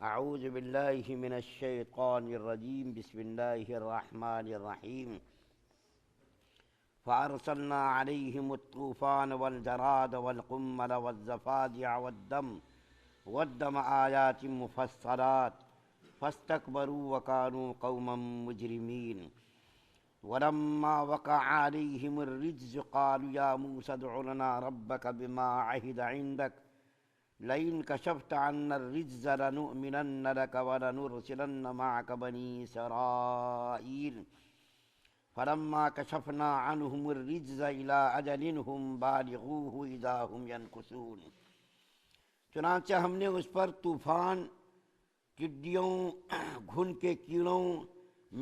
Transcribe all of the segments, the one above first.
اعوذ باللہ من الشیطان الرجیم بسم اللہ الرحمن الرحیم فارسلنا علیہم الطوفان والجراد والقمل والضفادع والدم آیات مفصلات فاستکبروا وکانوا قوما مجرمین ولما وقع علیہم الرجز قالوا یا موسیٰ ادع لنا ربک بما عہد عندک لئن کشفت عنا الرجز لنؤمنن لك ولنرسلن معك بني إسرائيل فلما كشفنا عنهم الرجز إلى أجل هم بالغوه إذا هم ينكثون۔ چنانچہ ہم نے اس پر طوفان، ٹڈیوں، گھن کے کیڑوں،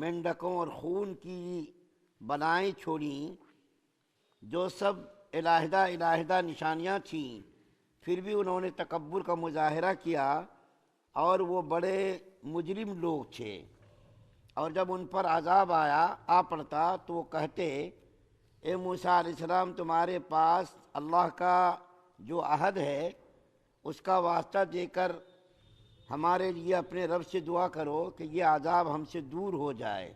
مینڈکوں اور خون کی بلائیں چھوڑیں، جو سب علیحدہ علیحدہ نشانیاں تھیں، پھر بھی انہوں نے تکبر کا مظاہرہ کیا اور وہ بڑے مجرم لوگ تھے۔ اور جب ان پر عذاب آ پڑتا تو وہ کہتے، اے موسیٰ علیہ السلام، تمہارے پاس اللہ کا جو عہد ہے اس کا واسطہ دے کر ہمارے لیے اپنے رب سے دعا کرو کہ یہ عذاب ہم سے دور ہو جائے،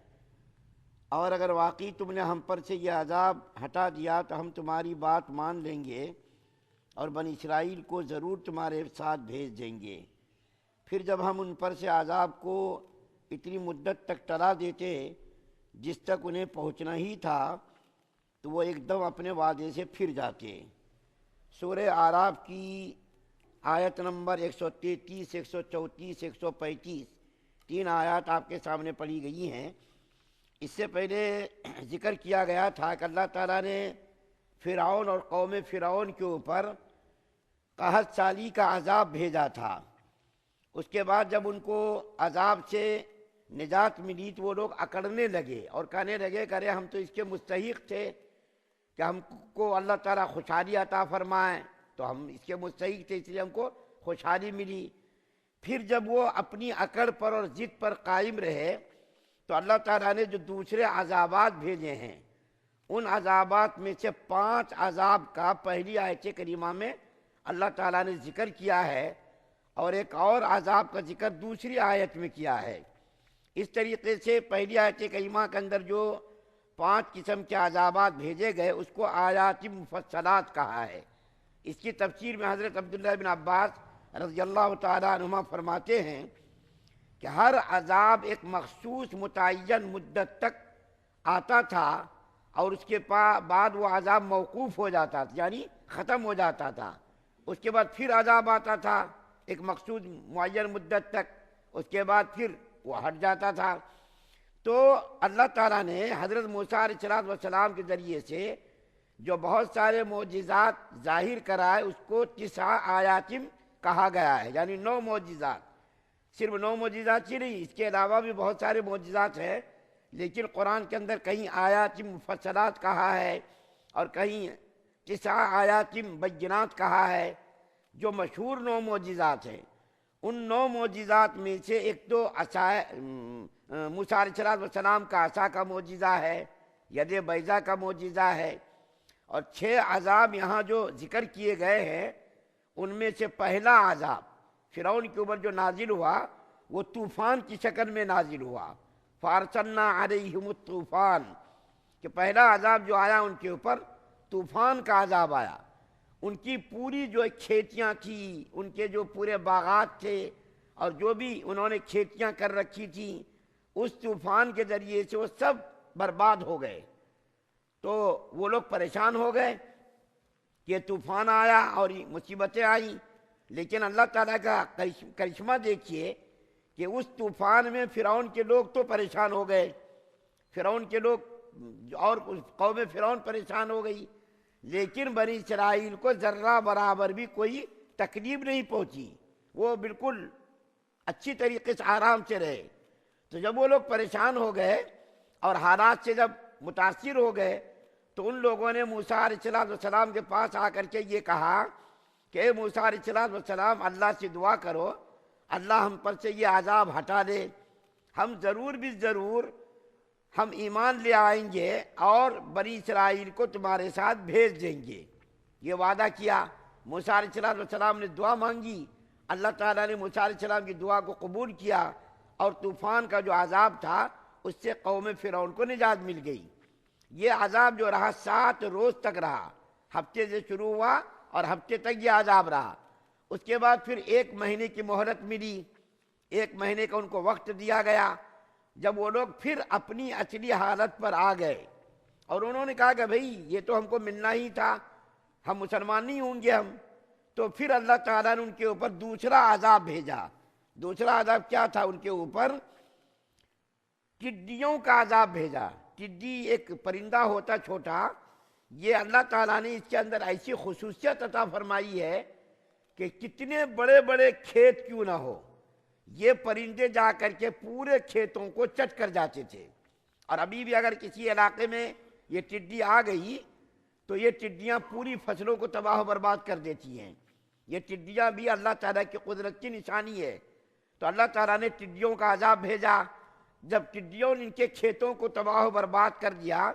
اور اگر واقعی تم نے ہم پر سے یہ عذاب ہٹا دیا تو ہم تمہاری بات مان لیں گے اور بنی اسرائیل کو ضرور تمہارے ساتھ بھیج دیں گے۔ پھر جب ہم ان پر سے عذاب کو اتنی مدت تک ٹلا دیتے جس تک انہیں پہنچنا ہی تھا تو وہ ایک دم اپنے وعدے سے پھر جاتے۔ سورہ اعراف کی آیت نمبر 133، 134، 135 تین آیات آپ کے سامنے پڑھی گئی ہیں۔ اس سے پہلے ذکر کیا گیا تھا کہ اللہ تعالیٰ نے فرعون اور قوم فرعون کے اوپر قحط سالی کا عذاب بھیجا تھا۔ اس کے بعد جب ان کو عذاب سے نجات ملی تو وہ لوگ اکڑنے لگے اور کہنے لگے کہ ارے ہم تو اس کے مستحق تھے کہ ہم کو اللہ تعالیٰ خوشحالی عطا فرمائے، تو ہم اس کے مستحق تھے، اس لیے ہم کو خوشحالی ملی۔ پھر جب وہ اپنی اکڑ پر اور ضد پر قائم رہے تو اللہ تعالیٰ نے جو دوسرے عذابات بھیجے ہیں، ان عذابات میں سے 5 عذاب کا پہلی آیت کریمہ میں اللہ تعالیٰ نے ذکر کیا ہے، اور ایک اور عذاب کا ذکر دوسری آیت میں کیا ہے۔ اس طریقے سے پہلی آیت کریمہ کے اندر جو 5 قسم کے عذابات بھیجے گئے اس کو آیات مفصلات کہا ہے۔ اس کی تفسیر میں حضرت عبداللہ بن عباس رضی اللہ تعالیٰ عنہما فرماتے ہیں کہ ہر عذاب ایک مخصوص متعین مدت تک آتا تھا اور اس کے بعد وہ عذاب موقوف ہو جاتا تھا، یعنی ختم ہو جاتا تھا۔ اس کے بعد پھر عذاب آتا تھا ایک مخصوص معین مدت تک، اس کے بعد پھر وہ ہٹ جاتا تھا۔ تو اللہ تعالیٰ نے حضرت موسیٰ علیہ السلام کے ذریعے سے جو بہت سارے معجزات ظاہر کرائے اس کو 9 آیات کہا گیا ہے، یعنی 9 معجزات۔ صرف 9 معجزات ہی نہیں، اس کے علاوہ بھی بہت سارے معجزات ہیں، لیکن قرآن کے اندر کہیں آیات مفصلات کہا ہے اور کہیں 9 آیات بینات کہا ہے۔ جو مشہور 9 معجزات ہیں، ان 9 معجزات میں سے ایک تو موسیٰ علیہ السلام کا عصا کا معجزہ ہے، ید بیضا کا معجزہ ہے، اور 6 عذاب یہاں جو ذکر کیے گئے ہیں ان میں سے پہلا عذاب فرعون کے اوپر جو نازل ہوا وہ طوفان کی شکل میں نازل ہوا۔ فارسلنا علیہم الطوفان، کہ پہلا عذاب جو آیا ان کے اوپر طوفان کا عذاب آیا۔ ان کی پوری جو کھیتیاں تھیں، ان کے جو پورے باغات تھے اور جو بھی انہوں نے کھیتیاں کر رکھی تھیں، اس طوفان کے ذریعے سے وہ سب برباد ہو گئے۔ تو وہ لوگ پریشان ہو گئے کہ طوفان آیا اور مصیبتیں آئیں، لیکن اللہ تعالیٰ کا کرشمہ دیکھیے کہ اس طوفان میں فرعون کے لوگ تو پریشان ہو گئے، فرعون کے لوگ اور قوم فرعون پریشان ہو گئی، لیکن بنی اسرائیل کو ذرہ برابر بھی کوئی تکلیف نہیں پہنچی، وہ بالکل اچھی طریقے سے آرام سے رہے۔ تو جب وہ لوگ پریشان ہو گئے اور حالات سے جب متاثر ہو گئے تو ان لوگوں نے موسیٰ علیہ السلام کے پاس آ کر کے یہ کہا کہ اے موسیٰ علیہ السلام، اللہ سے دعا کرو اللہ ہم پر سے یہ عذاب ہٹا دے، ہم ضرور بھی ضرور ہم ایمان لے آئیں گے اور بنی اسرائیل کو تمہارے ساتھ بھیج دیں گے۔ یہ وعدہ کیا، موسیٰ علیہ السلام نے دعا مانگی اللہ تعالیٰ نے موسیٰ علیہ السلام کی دعا کو قبول کیا اور طوفان کا جو عذاب تھا اس سے قوم فرعون کو نجات مل گئی۔ یہ عذاب جو رہا 7 روز تک رہا، ہفتے سے شروع ہوا اور ہفتے تک یہ عذاب رہا۔ اس کے بعد پھر 1 مہینے کی مہلت ملی، 1 مہینے کا ان کو وقت دیا گیا، جب وہ لوگ پھر اپنی اصلی حالت پر آ گئے اور انہوں نے کہا کہ بھئی یہ تو ہم کو ملنا ہی تھا، ہم مسلمان نہیں ہوں گے ہم، تو پھر اللہ تعالیٰ نے ان کے اوپر دوسرا عذاب بھیجا۔ دوسرا عذاب کیا تھا؟ ان کے اوپر ٹڈیوں کا عذاب بھیجا۔ ٹڈی ایک پرندہ ہوتا چھوٹا، یہ اللہ تعالیٰ نے اس کے اندر ایسی خصوصیت عطا فرمائی ہے کہ کتنے بڑے بڑے کھیت کیوں نہ ہو، یہ پرندے جا کر کے پورے کھیتوں کو چٹ کر جاتے تھے۔ اور ابھی بھی اگر کسی علاقے میں یہ ٹڈی آ گئی تو یہ ٹڈیاں پوری فصلوں کو تباہ و برباد کر دیتی ہیں۔ یہ ٹڈیاں بھی اللہ تعالیٰ کی قدرت کی نشانی ہے۔ تو اللہ تعالیٰ نے ٹڈیوں کا عذاب بھیجا۔ جب ٹڈیوں نے ان کے کھیتوں کو تباہ و برباد کر دیا،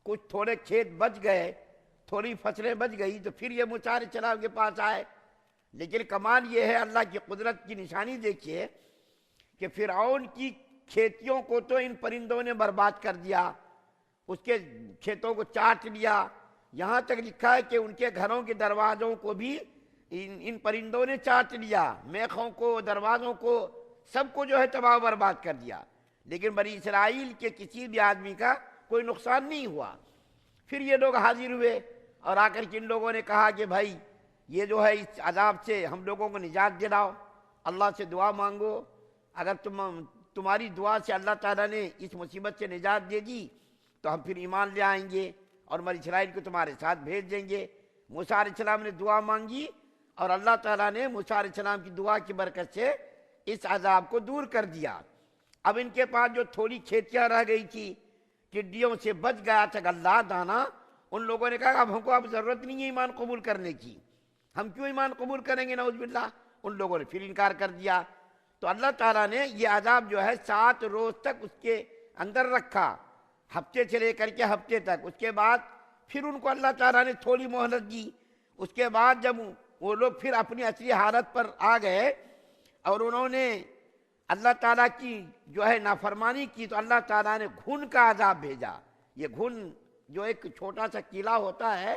کچھ تھوڑے کھیت بچ گئے، تھوڑی فصلیں بچ گئی، تو پھر یہ موسیٰ علیہ السلام کے پاس آئے۔ لیکن کمال یہ ہے، اللہ کی قدرت کی نشانی دیکھیے کہ فرعون کی کھیتیوں کو تو ان پرندوں نے برباد کر دیا، اس کے کھیتوں کو چاٹ لیا، یہاں تک لکھا ہے کہ ان کے گھروں کے دروازوں کو بھی ان پرندوں نے چاٹ لیا، میخوں کو، دروازوں کو، سب کو جو ہے تباہ و برباد کر دیا۔ لیکن بنی اسرائیل کے کسی بھی آدمی کا کوئی نقصان نہیں ہوا۔ پھر یہ لوگ حاضر ہوئے اور آ کر کے ان لوگوں نے کہا کہ بھائی یہ جو ہے اس عذاب سے ہم لوگوں کو نجات دلاؤ، اللہ سے دعا مانگو، اگر تمہاری دعا سے اللہ تعالیٰ نے اس مصیبت سے نجات دے دی تو ہم پھر ایمان لے آئیں گے اور بنی اسرائیل کو تمہارے ساتھ بھیج دیں گے۔ موسیٰ علیہ السلام نے دعا مانگی اور اللہ تعالیٰ نے موسیٰ علیہ السلام کی دعا کی برکت سے اس عذاب کو دور کر دیا۔ اب ان کے پاس جو تھوڑی کھیتیاں رہ گئی تھی، ٹڈیوں سے بچ گیا تھا غلہ دانا، ان لوگوں نے کہا اب ہم کو اب ضرورت نہیں ہے ایمان قبول کرنے کی، ہم کیوں ایمان قبول کریں گے نعوذ باللہ۔ ان لوگوں نے پھر انکار کر دیا۔ تو اللہ تعالیٰ نے یہ عذاب جو ہے 7 روز تک اس کے اندر رکھا، ہفتے سے لے کر کے ہفتے تک۔ اس کے بعد پھر ان کو اللہ تعالیٰ نے تھوڑی مہلت دی۔ اس کے بعد جب وہ لوگ پھر اپنی اصلی حالت پر آ گئے اور انہوں نے اللہ تعالیٰ کی جو ہے نافرمانی کی، تو اللہ تعالیٰ نے گھن کا عذاب بھیجا۔ یہ گھن جو ایک چھوٹا سا کیڑا ہوتا ہے،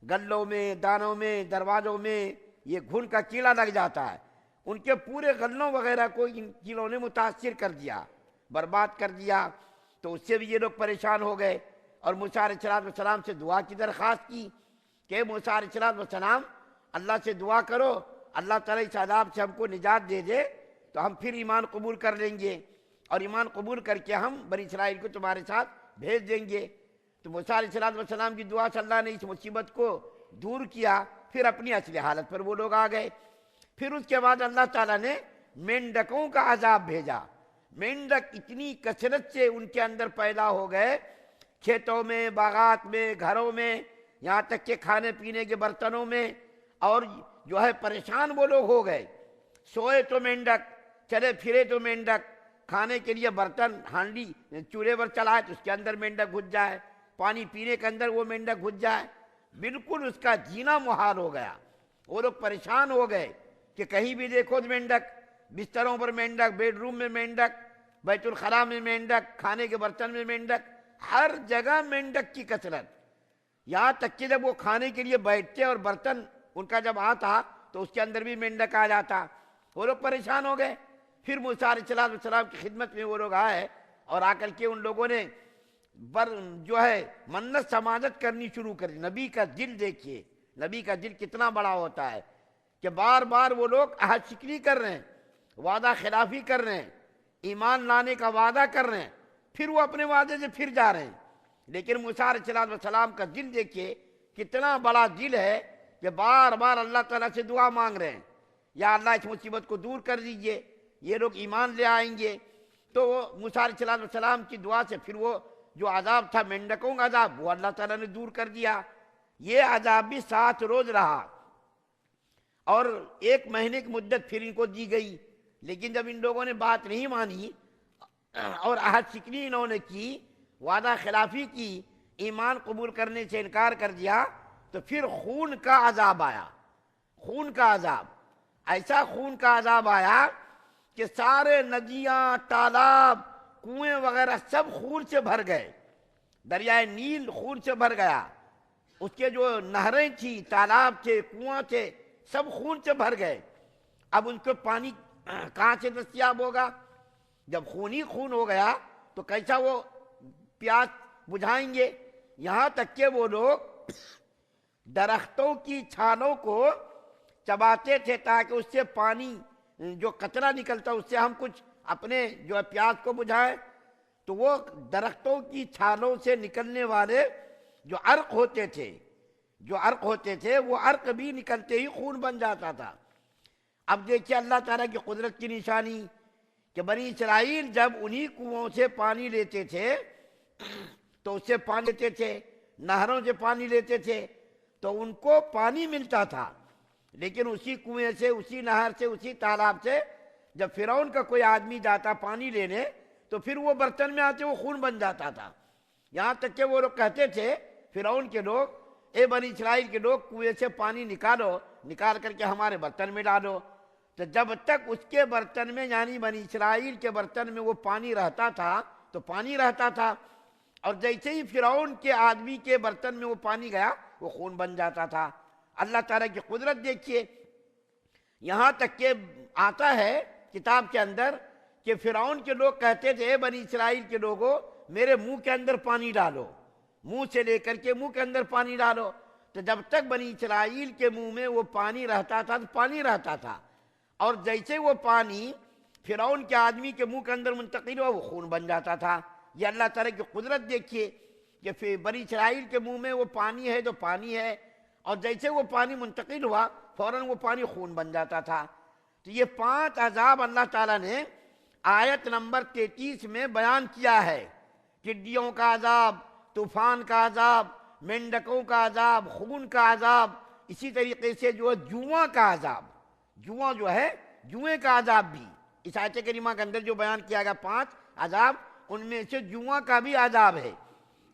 گلوں میں، دانوں میں، دروازوں میں یہ گھن کا کیڑا لگ جاتا ہے، ان کے پورے غلوں وغیرہ کو ان کیڑوں نے متاثر کر دیا، برباد کر دیا۔ تو اس سے بھی یہ لوگ پریشان ہو گئے اور موسیٰ علیہ السلام سے دعا کی درخواست کی کہ موسیٰ علیہ السلام اللہ سے دعا کرو، اللہ تعالیٰ اس عذاب سے ہم کو نجات دے دے تو ہم پھر ایمان قبول کر لیں گے اور ایمان قبول کر کے ہم بنی اسرائیل کو تمہارے ساتھ بھیج دیں گے۔ تو موسیٰ علیہ السلام کی دعا سے اللہ نے اس مصیبت کو دور کیا، پھر اپنی اصلی حالت پر وہ لوگ آ گئے۔ پھر اس کے بعد اللہ تعالیٰ نے مینڈکوں کا عذاب بھیجا۔ مینڈک اتنی کثرت سے ان کے اندر پیدا ہو گئے، کھیتوں میں، باغات میں، گھروں میں، یہاں تک کہ کھانے پینے کے برتنوں میں، اور جو ہے پریشان وہ لوگ ہو گئے۔ سوئے تو مینڈک، چلے پھرے تو مینڈک، کھانے کے لیے برتن ہانڈی چولہے پر چلائے تو اس کے اندر مینڈک گھس جائے، پانی پینے کے اندر وہ مینڈک گھس جائے، بالکل اس کا جینا محال ہو گیا۔ وہ لوگ پریشان ہو گئے کہ کہیں بھی دیکھو تو مینڈک، بستروں پر مینڈک، بیڈ روم میں مینڈک، بیت الخلاء میں مینڈک، کھانے کے برتن میں مینڈک، ہر جگہ مینڈک کی کثرت۔ یہاں تک کہ جب وہ کھانے کے لیے بیٹھتے اور برتن ان کا جب آتا تو اس کے اندر بھی مینڈک آ جاتا۔ وہ لوگ پریشان ہو گئے۔ پھر موسیٰ علیہ السلام کی خدمت میں وہ لوگ آئے اور آ کر کے ان لوگوں نے جو ہے منت سماجت کرنی شروع کر دی۔ نبی کا دل دیکھیے، نبی کا دل کتنا بڑا ہوتا ہے کہ بار بار وہ لوگ عہد شکنی کر رہے ہیں، وعدہ خلافی کر رہے ہیں، ایمان لانے کا وعدہ کر رہے ہیں، پھر وہ اپنے وعدے سے پھر جا رہے ہیں۔ لیکن موسیٰ علیہ السلام کا دل دیکھیے کتنا بڑا دل ہے کہ بار بار اللہ تعالیٰ سے دعا مانگ رہے ہیں، یا اللہ اس مصیبت کو دور کر دیجئے، یہ لوگ ایمان لے آئیں گے۔ تو وہ موسیٰ علیہ السلام کی دعا سے پھر وہ جو عذاب تھا مینڈکوں کا عذاب، وہ اللہ تعالیٰ نے دور کر دیا۔ یہ عذاب بھی 7 روز رہا اور 1 مہینے کی مدت پھر ان کو دی گئی۔ لیکن جب ان لوگوں نے بات نہیں مانی اور عہد شکنی انہوں نے کی، وعدہ خلافی کی، ایمان قبول کرنے سے انکار کر دیا، تو پھر خون کا عذاب آیا، خون کا عذاب۔ ایسا خون کا عذاب آیا کہ سارے ندیاں، تالاب، کنویں وغیرہ سب خون سے بھر گئے، دریائے نیل خون سے بھر گیا، اس کے جو نہریں تھیں، تالاب تھے، کنواں تھے، سب خون سے بھر گئے۔ اب ان کو پانی کہاں سے دستیاب ہوگا؟ جب خون ہی خون ہو گیا تو کیسا وہ پیاس بجھائیں گے؟ یہاں تک کہ وہ لوگ درختوں کی چھالوں کو چباتے تھے تاکہ اس سے پانی جو قطرہ نکلتا اس سے ہم کچھ اپنے جو پیاس کو بجھائیں۔ تو وہ درختوں کی چھالوں سے نکلنے والے جو عرق ہوتے تھے وہ عرق بھی نکلتے ہی خون بن جاتا تھا۔ اب دیکھیے اللہ تعالیٰ کی قدرت کی نشانی کہ بنی اسرائیل جب انہی کنووں سے پانی لیتے تھے تو اس سے پانی لیتے تھے، نہروں سے پانی لیتے تھے تو ان کو پانی ملتا تھا، لیکن اسی کنویں سے، اسی نہر سے، اسی تالاب سے جب فرعون کا کوئی آدمی جاتا پانی لینے تو پھر وہ برتن میں آتے وہ خون بن جاتا تھا۔ یہاں تک کہ وہ لوگ کہتے تھے، فرعون کے لوگ، اے بنی اسرائیل کے لوگ کنویں سے پانی نکال کر کے ہمارے برتن میں ڈالو۔ تو جب تک اس کے برتن میں یعنی بنی اسرائیل کے برتن میں وہ پانی رہتا تھا تو پانی رہتا تھا، اور جیسے ہی فرعون کے آدمی کے برتن میں وہ پانی گیا وہ خون بن جاتا تھا۔ اللہ تعالیٰ کی قدرت دیکھیے، یہاں تک کہ آتا ہے کتاب کے اندر کہ فرعون کے لوگ کہتے تھے، اے بنی اسرائیل کے لوگوں میرے منہ کے اندر پانی ڈالو، منہ سے لے کر کے منہ کے اندر پانی ڈالو۔ تو جب تک بنی اسرائیل کے منہ میں وہ پانی رہتا تھا تو پانی رہتا تھا، اور جیسے وہ پانی فرعون کے آدمی کے منہ کے اندر منتقل ہوا وہ خون بن جاتا تھا۔ یہ اللہ تعالیٰ کی قدرت دیکھیے کہ بنی اسرائیل کے منہ میں وہ پانی ہے تو پانی ہے، اور جیسے وہ پانی منتقل ہوا فوراً وہ پانی خون بن جاتا تھا۔ تو یہ 5 عذاب اللہ تعالیٰ نے آیت نمبر 33 میں بیان کیا ہے۔ ٹڈیوں کا عذاب، طوفان کا عذاب، مینڈکوں کا عذاب، خون کا عذاب، اسی طریقے سے جو ہے جواں کا عذاب، جواں جو ہے جوئیں کا عذاب بھی اس آیت کریمہ کے اندر جو بیان کیا گیا 5 عذاب، ان میں سے جواں کا بھی عذاب ہے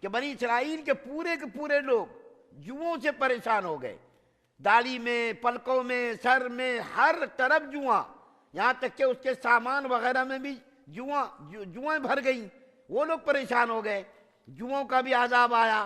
کہ بنی اسرائیل کے پورے لوگ جوؤں سے پریشان ہو گئے، داڑھی میں، پلکوں میں، سر میں، ہر طرف جواں، یہاں تک کہ اس کے سامان وغیرہ میں بھی جوائیں بھر گئیں، وہ لوگ پریشان ہو گئے، جوؤں کا بھی عذاب آیا۔